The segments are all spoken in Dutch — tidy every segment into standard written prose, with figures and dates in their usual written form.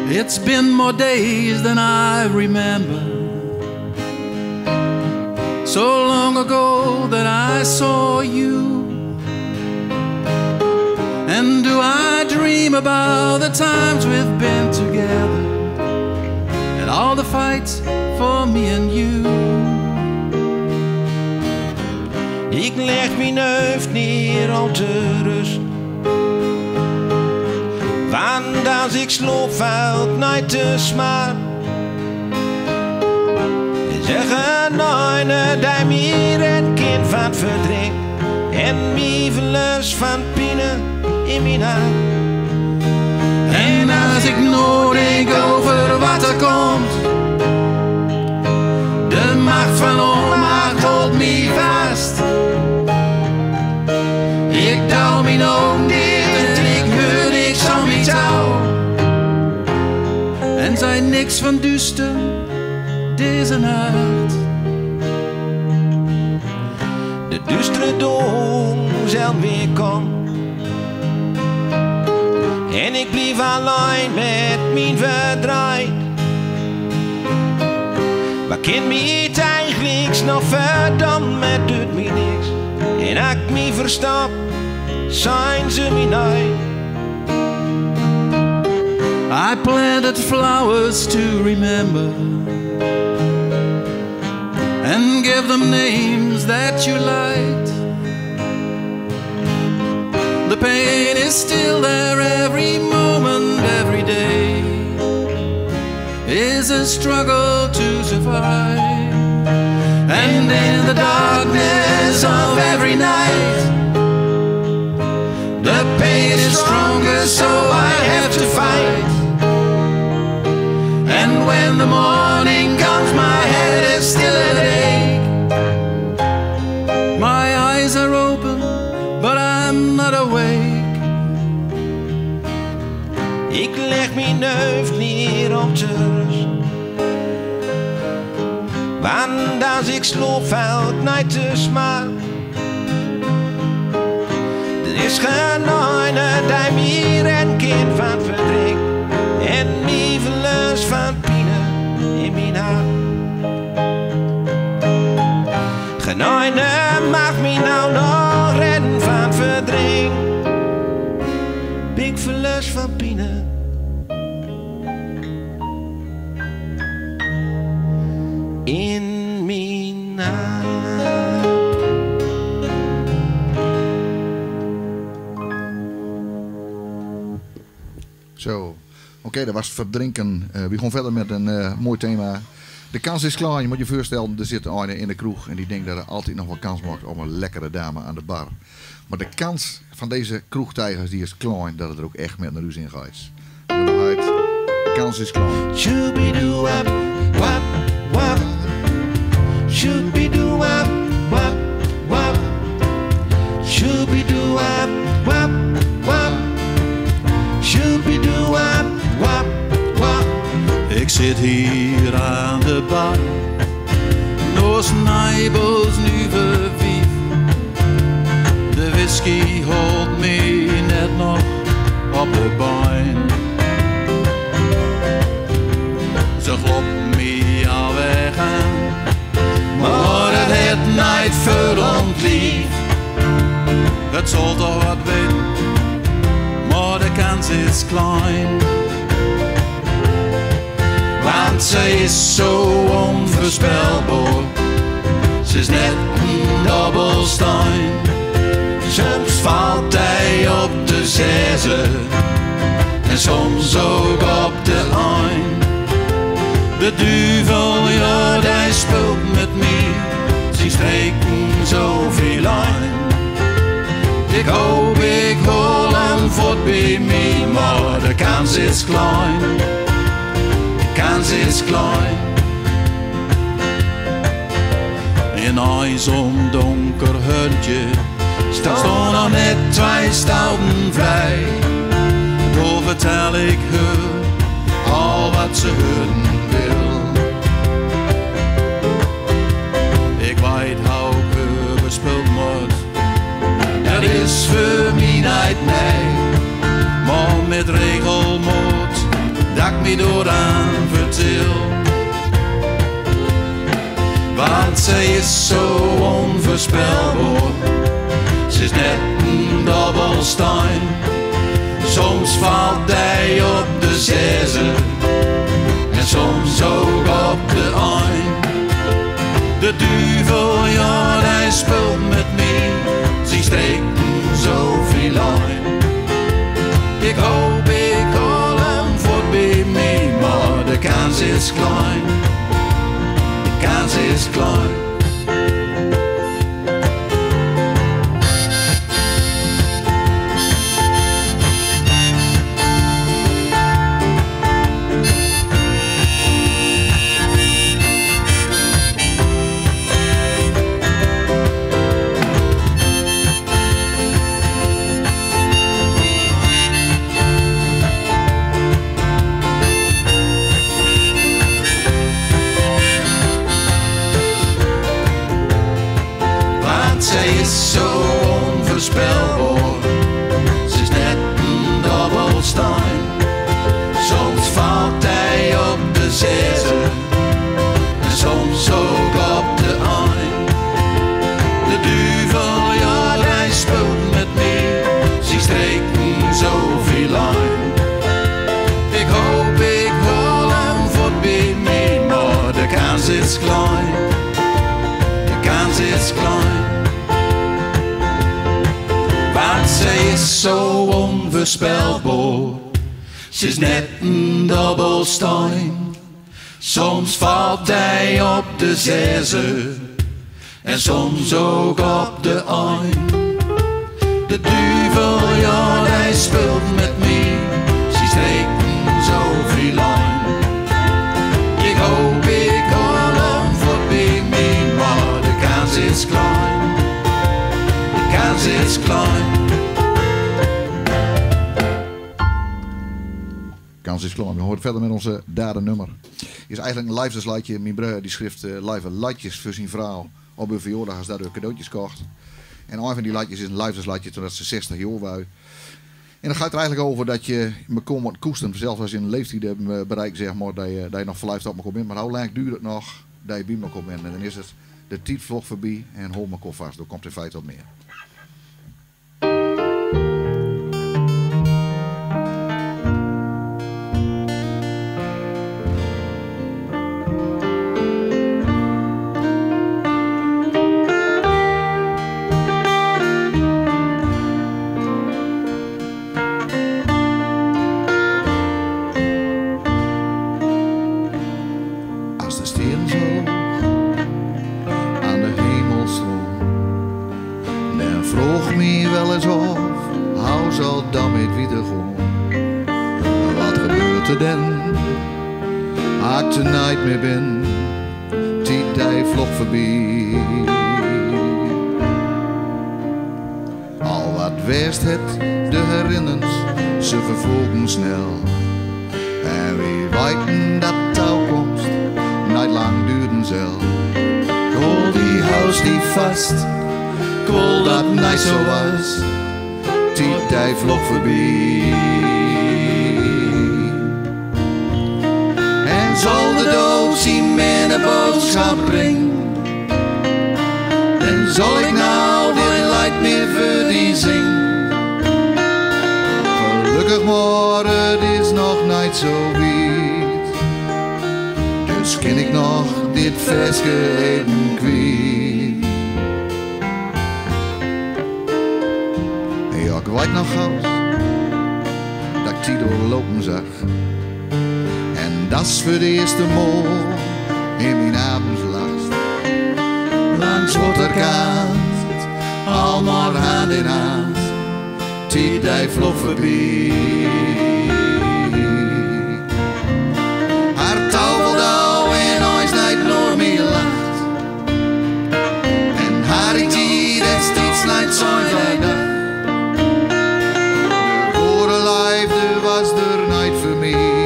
It's been more days than I remember. So long ago that I saw you. And do I dream about the times we've been together, and all the fights for me and you. Ik leg mijn hoofd neer om te rust. Want als ik sloop valt nooit te smaak. Zeggen nooit dat meer een kind van verdriet en mij verlust van pijn in mijn hart. En als ik nooit denk over wat er komt, de macht van onmacht houdt me vast. Ik douw mijn ogen dicht en ik hoor niks van mijn touw. En zei niks van duister deze nacht. De duistere dom zal weer komen. En ik blijf alleen met mijn verdriet. Maar kind me het eigenlijk nog verdampt, maar doet me niks. En als ik me verstap, zijn ze me nooit. I planted flowers to remember and give them names that you liked. The pain is still there every moment, every day is a struggle to survive. And in the darkness of every night, the pain is stronger, so I have to fight. And when the morning comes, my head is still an ache. My eyes are open, but I'm not awake. Ik leg mijn hoofd neer om te rust. Want als ik sloop valt nooit te smaak. Er is geen ene die meer een kind van verdriet en mij verlust van pijn in mijn hart. Geen ene mag mij nou nog redden van verdriet. Ik verlust van pijn in mijn hart. Zo, oké, dat was verdrinken. We gaan verder met een mooi thema. De kans is klaar. Je moet je voorstellen, er zit een in de kroeg en die denkt dat er altijd nog wel kans maakt op een lekkere dame aan de bar. Maar de kans van deze kroegtijgers die is klein dat het er ook echt met naar huis in gaat. De kans is klaar. Shoo-be-doo-wap, wap, wap. Shoo-be-doo-wap, wap, wap. Shoo-be-doo-wap, wap, wap. Shoo-be-doo-wap, wap, wap. Ik zit hier aan de bar, nos nijbels nu verwief. De whisky houdt me net nog op de been. Ze klopt me al weg aan, maar het heeft niet veel ontlief. Het zal toch wat weten, maar de kans is klein. Want ze is zo onvoorspelbaar, ze is net een dobbelsteen. Soms valt hij op de zezen en soms ook op de een. De duivel, ja, die speelt met mij, ze streken zoveel aan. Ik hoop ik hol hem voort bij mij, maar de kans is klein. De kans is klein. In een zo'n donker hutje staan nog net 2 stouten vrij. Daar vertel ik haar al wat ze horen wil. Ik weet hoe ik bespeeld moet, dat is voor mij niet nee. Maar met regelmoed dat ik me door aan vertel. Want zij is zo onvoorspelbaar. Ze is net een dobbelsteen. Soms valt hij op de zezen en soms ook op de een. De duivel, ja, hij speelt met mij. Ze streken zoveel lijn. Ik hoop ik haal hem voorbij mij, maar de kans is klein. De kans is klein. Zij is zo onvoorspelbaar. Ze is net een dobbelsteen. Soms valt hij op de zezen en soms ook op de een. De duivel, ja, hij speelt met mij. Ze streken zoveel lijn. Ik hoop ik haal hem voorbij mij, maar de kans is klein. De kans is klein. Want zij is zo onvoorspelbaar. Ze is net een dobbelsteen. Soms valt hij op de zezen en soms ook op de een. De duivel, ja, hij speelt met mij. Ze streken zoveel lijn. Ik hoop ik haal hem voorbij mij, maar de kans is klein. De kans is klein. Kans is klein. We horen verder met onze derde nummer. Is eigenlijk een liefdesliedje. Mijn broer die schreef live liedjes voor zijn vrouw op hun verjaardag als daar de cadeautjes kocht. En een van die liedjes is een liefdesliedje toen ze 60 jaar was. En dan gaat het er eigenlijk over dat je me kon moet koesteren. Zelfs als je een leeftijd hebt bereikt, zeg maar, dat je nog verliefd op me komt in. Maar hoe lang duurt het nog dat je bij me komt in? En dan is het de tijd vlog voorbij en hol me vast. Dan komt in feite wat meer. Tonight me ben, die tijd vlog voorbij. Al wat wist het, de herinners, ze vervlogen snel. En wie weten dat toekomst niet lang duren zal. Ik hol die huis die vast, ik wil dat niet zo was. Die tijd vlog voorbij. Zal de dood zien met een boodschap brengen? En zal ik nou dit lied meer voor die zingen? Gelukkig maar, het is nog niet zo wiet. Dus ken ik nog dit versje even kwijt. Ja, ik weet nog goed dat ik die doorlopen zag. Dat is voor de eerste mol in mijn avondslast. Langs waterkant, allemaal hand in hand, die tijd vlog voorbij. Haar touwveldouw en ooit niet door mij lacht. En haar ik die dat steeds niet zo dag. De gore liefde was er niet voor mij.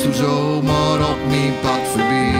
Toen zomaar op mijn pad voorbij.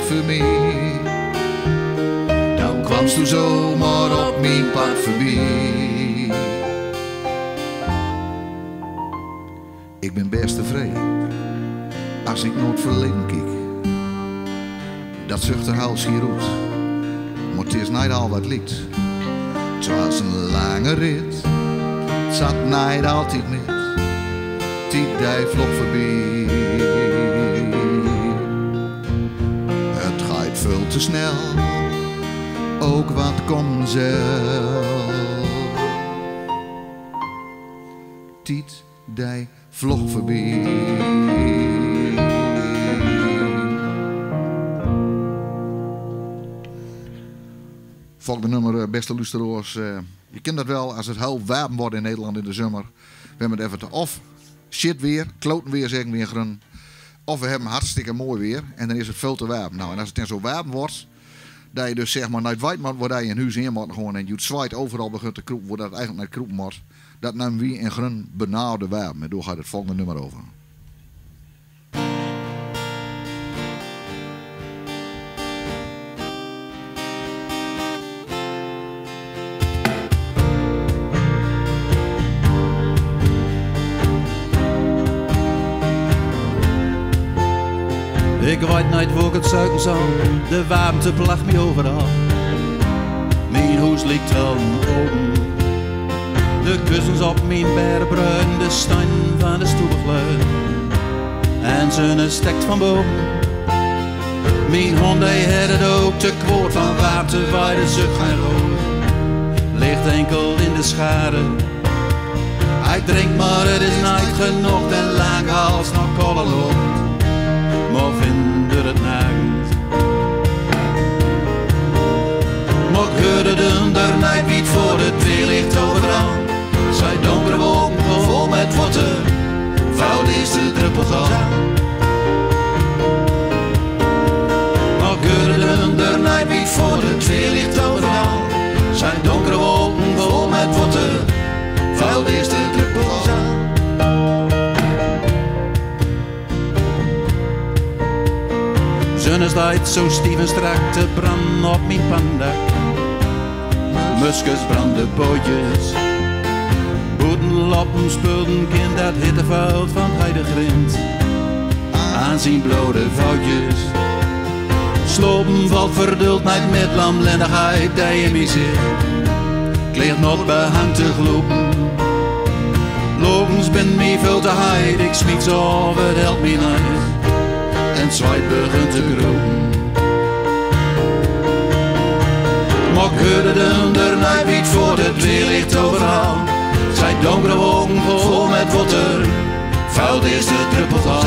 voor mij. Dan kwamst u zomaar op mijn pad voorbij. Ik ben best tevreden als ik nooit verleden kijk. Dat zucht er hals hier uit, maar het is niet al wat liet. Het was een lange rit, het zat niet altijd met. Die dij vlog voorbij. Het gaat veel te snel, ook wat komt zelf. Tiet dij vlog voorbij. Volgende nummer, beste luisteraars. Je kent dat wel, als het heel warm wordt in Nederland in de zomer. We hebben het even te of shit weer, kloten weer zeggen we in Grun. Of we hebben hartstikke mooi weer en dan is het veel te warm. Nou, en als het dan zo warm wordt, dat je dus zeg maar niet weet waar je in huis in moet gewoon en je zwaait overal begint te kroepen, wordt dat eigenlijk niet kroepen wordt. Dat nemen we in Grun benauwde warm. En door gaat het volgende nummer over. Ik weet niet waar ik het zoeken zal, de warmte placht me overal. Mijn huis ligt al open, de kussens op mijn bergbruin, de steen van de stoelgleun. En zonne stekt van boven, mijn hond hij had het ook te kwoord van warmte, weide zucht geen rood. Ligt enkel in de schade, hij drinkt maar het is niet genoeg, en lang hals nog kolle loopt. Maar vinden het niet. Maar ik hoorde er niet wie voor het weer ligt overal. Zij donkere wolken vol met water, vouwt eerste druppels al. Maar ik hoorde er niet wie voor het weer ligt overal. Zij donkere wolken vol met water, vouwt eerste druppels al. Zonneslight zo stief en strak te branden op mijn pandak. Muskes branden pootjes, boetenlappen spulden kind dat hitteveld van heidegrind. Aan zijn blode foutjes, slopen valt verduld niet met lamlendigheid die in mij zit. Kleert nog behang te gloepen, logens ben mij veel te heid, ik smiet zo of het helpt mij niet. En het zwaait begint te groeien. Maar ik hoorde er niet wie voor het weer ligt overal. Zijn donkere wolken vol met water, vuilt eerst de druppels al.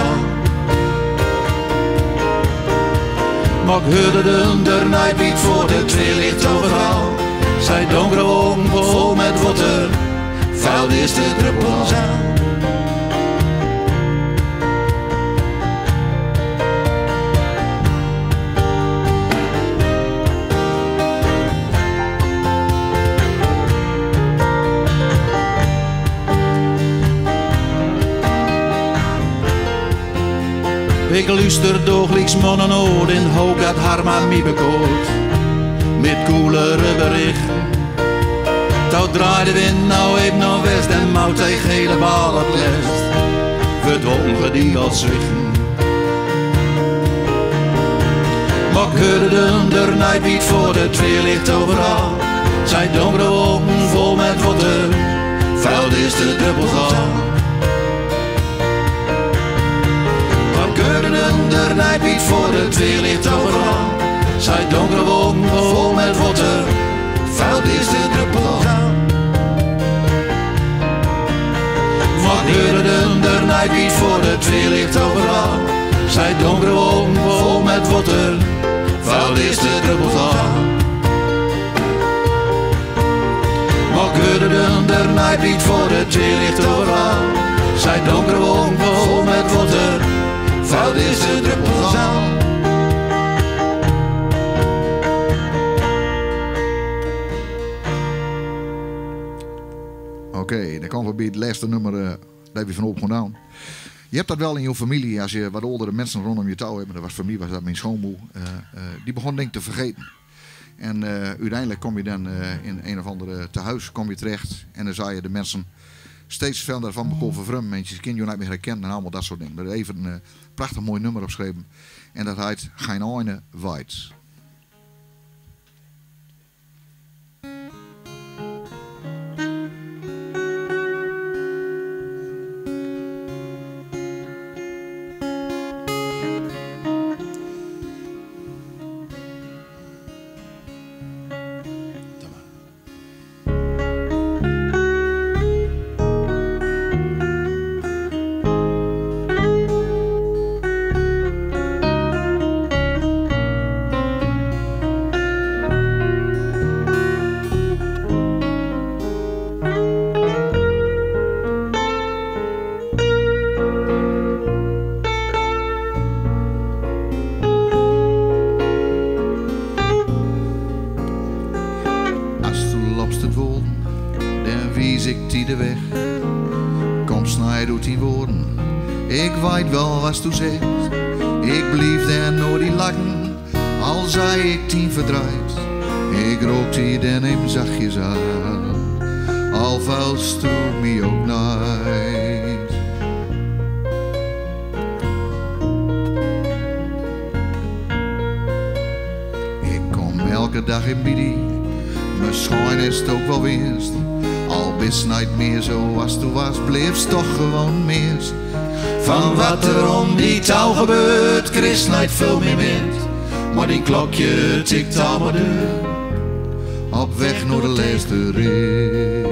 Maar ik hoorde er niet wie voor het weer ligt overal. Zijn donkere wolken vol met water, vuilt eerst de druppels al. Ik luister doogliks mononood en hoop dat Harma mij bekoort. Met koelere berichten. Touw draaide wind nou even naar west en mout hij gele bal op lest. Verdwongen die al zwichten. Maar ik hoorde er niet wie voor het weer ligt overal. Zijn donkere wolken vol met water, vuil is de druppels al. Er niet wie voor het weer ligt overal. Zij donkere wolken vol met water, vuil is de druppel al. Wat gebeurde er niet wie voor het weer ligt overal. Zij donkere wolken vol met water, vuil is de druppel al. Wat gebeurde er niet wie voor het weer ligt overal. Zij donkere wolken vol met water, vuil is de druppels al. Oké, dan komen we bij het laatste nummer dat we van opgedaan. Je hebt dat wel in je familie, als je wat oudere mensen rondom je touw hebt. Dat was voor mij was dat mijn schoonmoe. Die begon denk ik te vergeten. En uiteindelijk kom je dan in een of andere tehuis kom je terecht. En dan zou je de mensen steeds verder van elkaar vervreemden. Mensen kunnen je niet meer herkennen en allemaal dat soort dingen. Daar even een prachtig mooi nummer opgeschreven. En dat heet Geen Eine Weid. Was toen zegt, ik blief daar nooit die lachen, al zei ik 10 verdraaid. Ik rookte die dan hem zachtjes aan, al vuilst toen me ook nooit. Ik kom elke dag in bidie, misschien is het ook wel winst. Al bist niet meer zoals toen was, bleef toch gewoon meest. Van wat er om die touw gebeurt, Chris niet veel meer weet. Maar die klokje tikt aan mijn deur, op weg naar de laatste rit.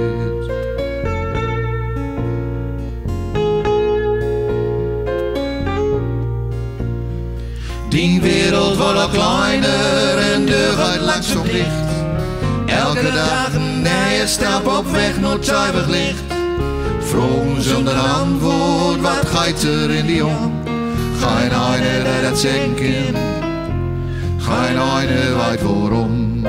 Die wereld wordt al kleiner en de gaat langzaam dicht. Elke dag een nieuwe stap op weg naar het zuiver licht. Vroeg zonder antwoord, wat gaat er in die om? Geen eine dat het zeggen kan, geen eine weet waarom.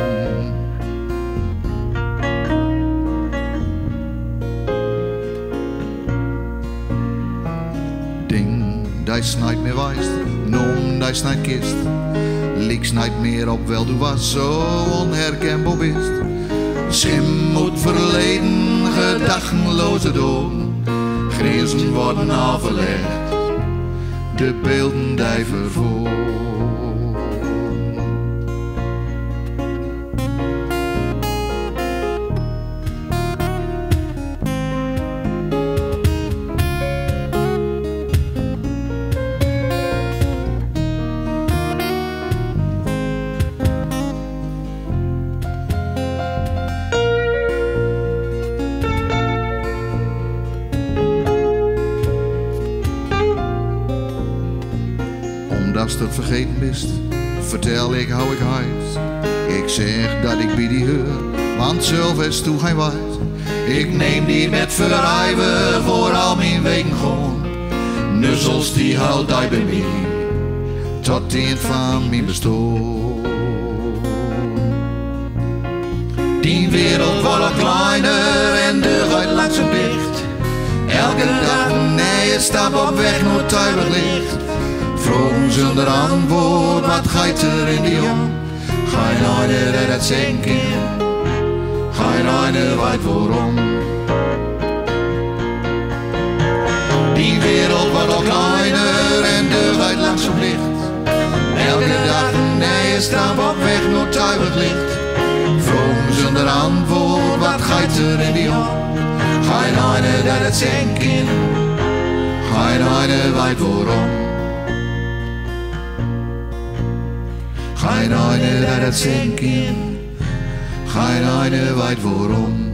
Ding, dat is niet meer wijst, noem dat is niet kist. Lieks niet meer op wel, du was zo onherkenbaar bist. Schim moet verleden, gedachteloze dood. Grenzen worden afgelegd, de beelden die vervoerd. Als het vergeten bist, vertel ik hou ik huid. Ik zeg dat ik bij die heur, want zelf is toe geen waard. Ik neem die met verrijven voor al mijn wegen gewoon. Nuzzels die houdt hij bij mij, tot in het van mijn bestaan. Die wereld wordt al kleiner en de gaat langzaam dicht. Elke dag een nieuwe stap op weg naar het zuiver licht. Vroeg zonder antwoord, wat gaat er in die om? Geen eine dat het zeggen kan, geen eine weet waarom. Die wereld wordt al kleiner en de gaat langzaam licht. Elke dag een nieuwe stap op weg naar het zuiver licht. Vroeg zonder antwoord, wat gaat er in die om? Geen eine dat het zeggen kan, geen eine weet waarom. Geen eine dat het zeggen kan, geen eine weet waarom.